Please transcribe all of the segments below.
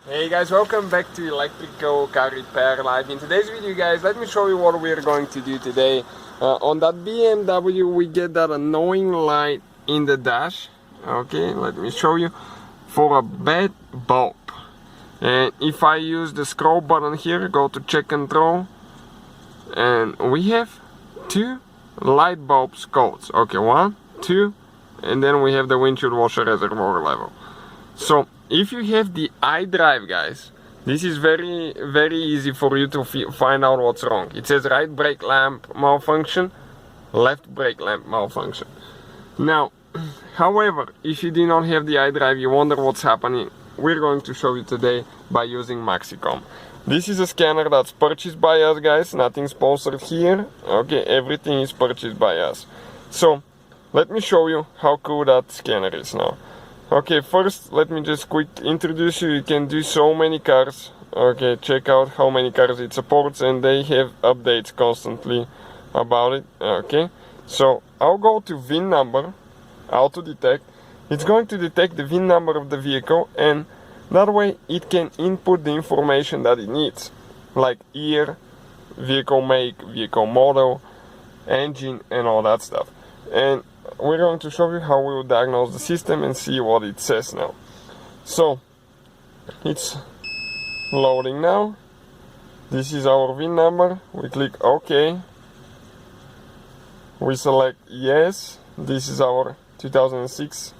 Hey guys, welcome back to Electrical Car Repair Live. In today's video guys, let me show you what we're going to do today. On that BMW we get that annoying light in the dash. Okay, let me show you. For a bad bulb. And if I use the scroll button here, go to check control. And we have two light bulbs codes. Okay, 1, 2, and then we have the windshield washer reservoir level. So if you have the iDrive guys, this is very easy for you to find out what's wrong. It says right brake lamp malfunction, left brake lamp malfunction. Now, however, if you do not have the iDrive, you wonder what's happening. We're going to show you today by using Maxicom. This is a scanner that's purchased by us guys, nothing sponsored here. Okay, everything is purchased by us. So, let me show you how cool that scanner is now. Okay, first let me just quick introduce you. You can do so many cars. Okay, check out how many cars it supports, and they have updates constantly about it. Okay, so I'll go to VIN number, auto detect. It's going to detect the VIN number of the vehicle, and that way it can input the information that it needs, like year, vehicle make, vehicle model, engine, and all that stuff. And we're going to show you how we will diagnose the system and see what it says now. So it's loading now. This is our VIN number. We click OK. We select yes. This is our 2006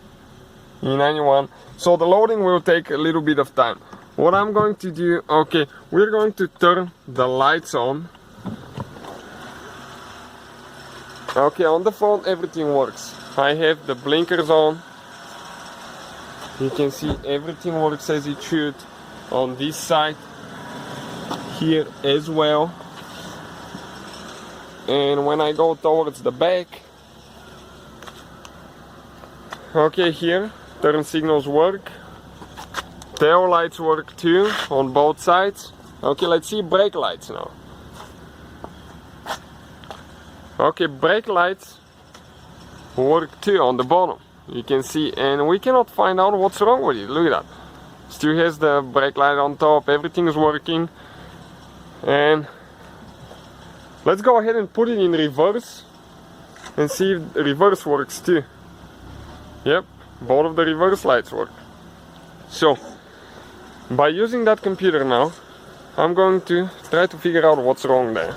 E91. So the loading will take a little bit of time. What I'm going to do, okay, we're going to turn the lights on. Okay, on the phone everything works. I have the blinkers on. You can see everything works as it should. On this side, here as well. And when I go towards the back, okay, here turn signals work. Tail lights work too on both sides. Okay, let's see brake lights now. Okay, brake lights work too on the bottom. You can see, and we cannot find out what's wrong with it. Look at that. Still has the brake light on top. Everything is working. And let's go ahead and put it in reverse and see if the reverse works too. Yep, both of the reverse lights work. So by using that computer now, I'm going to try to figure out what's wrong there.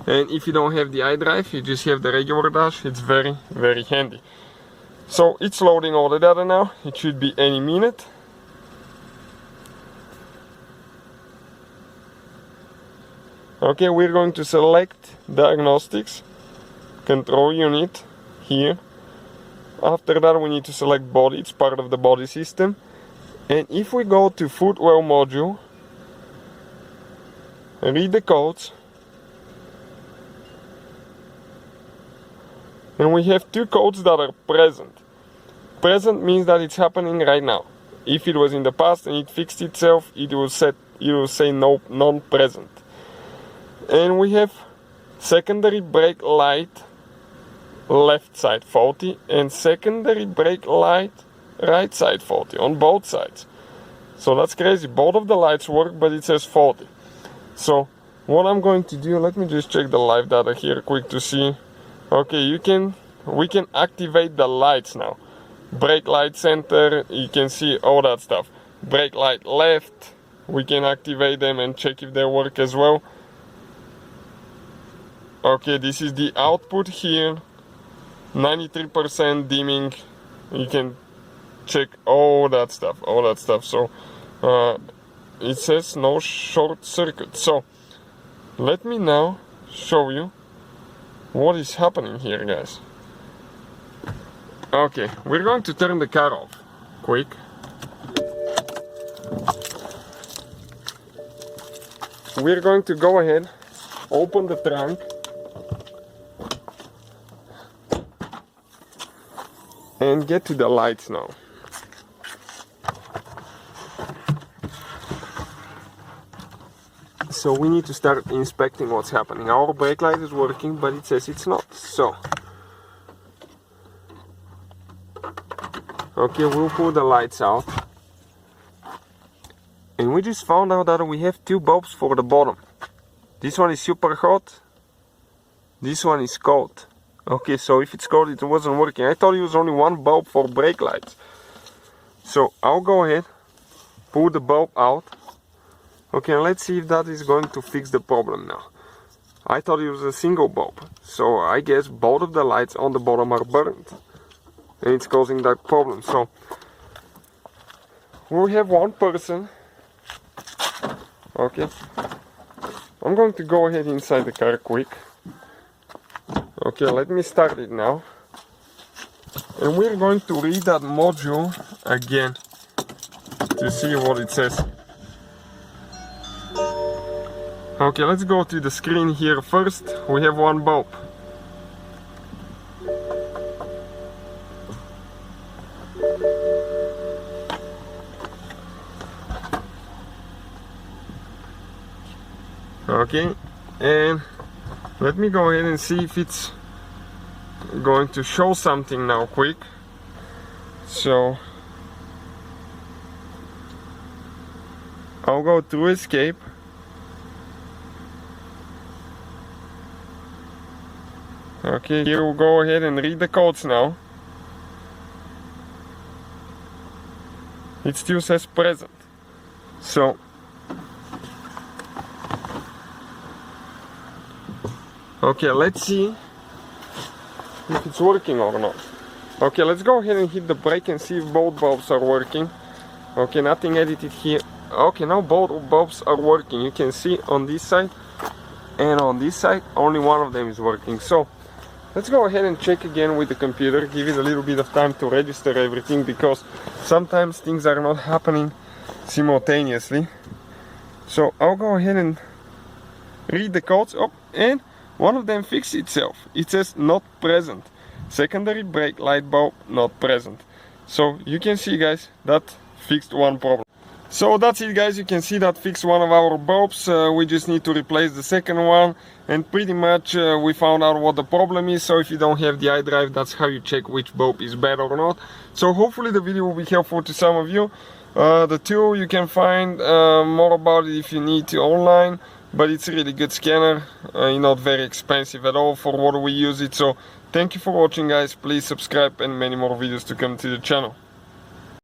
And if you don't have the iDrive, you just have the regular dash. It's very handy. So it's loading all the data now. It should be any minute. Okay, we're going to select diagnostics, control unit here. After that we need to select body, it's part of the body system. And if we go to footwell module, read the codes, and we have two codes that are present. Present means that it's happening right now. If it was in the past and it fixed itself, it will say no, non-present. And we have secondary brake light left side faulty and secondary brake light right side faulty on both sides. So that's crazy. Both of the lights work, but it says faulty. So what I'm going to do, let me just check the live data here quick to see. Okay, we can activate the lights now. Brake light center, you can see all that stuff. Brake light left, we can activate them and check if they work as well. Okay, this is the output here. 93% dimming. You can check all that stuff. So it says no short circuit. So let me now show you what is happening here, guys. Okay, we're going to turn the car off quick. We're going to go ahead, open the trunk, and get to the lights now. So we need to start inspecting what's happening. Our brake light is working, but it says it's not. So Okay, we'll pull the lights out. And we just found out that we have two bulbs for the bottom. This one is super hot, this one is cold. Okay, so if it's cold it wasn't working. I thought it was only one bulb for brake lights. So I'll go ahead, pull the bulb out. Okay, let's see if that is going to fix the problem now. I thought it was a single bulb, so I guess both of the lights on the bottom are burnt. And it's causing that problem. So we have one person. Okay, I'm going to go ahead inside the car quick. Okay, let me start it now. And we're going to read that module again to see what it says. Okay, let's go to the screen here first. We have one bulb. Okay, and let me go ahead and see if it's going to show something now quick. So I'll go to escape. Okay, here we'll go ahead and read the codes now. It still says present. So okay, let's see if it's working or not. Okay, let's go ahead and hit the brake and see if both bulbs are working. Okay, nothing edited here. Okay, now both bulbs are working. You can see on this side and on this side, only one of them is working. So let's go ahead and check again with the computer, give it a little bit of time to register everything, because sometimes things are not happening simultaneously. So I'll go ahead and read the codes up, and one of them fixed itself. It says not present. Secondary brake light bulb not present. So you can see, guys, that fixed one problem. So that's it, guys. You can see that fixed one of our bulbs. We just need to replace the second one, and pretty much we found out what the problem is. So if you don't have the iDrive, that's how you check which bulb is bad or not. So hopefully the video will be helpful to some of you. The tool, you can find more about it if you need to online, but it's a really good scanner, not very expensive at all for what we use it. So thank you for watching, guys. Please subscribe, and many more videos to come to the channel.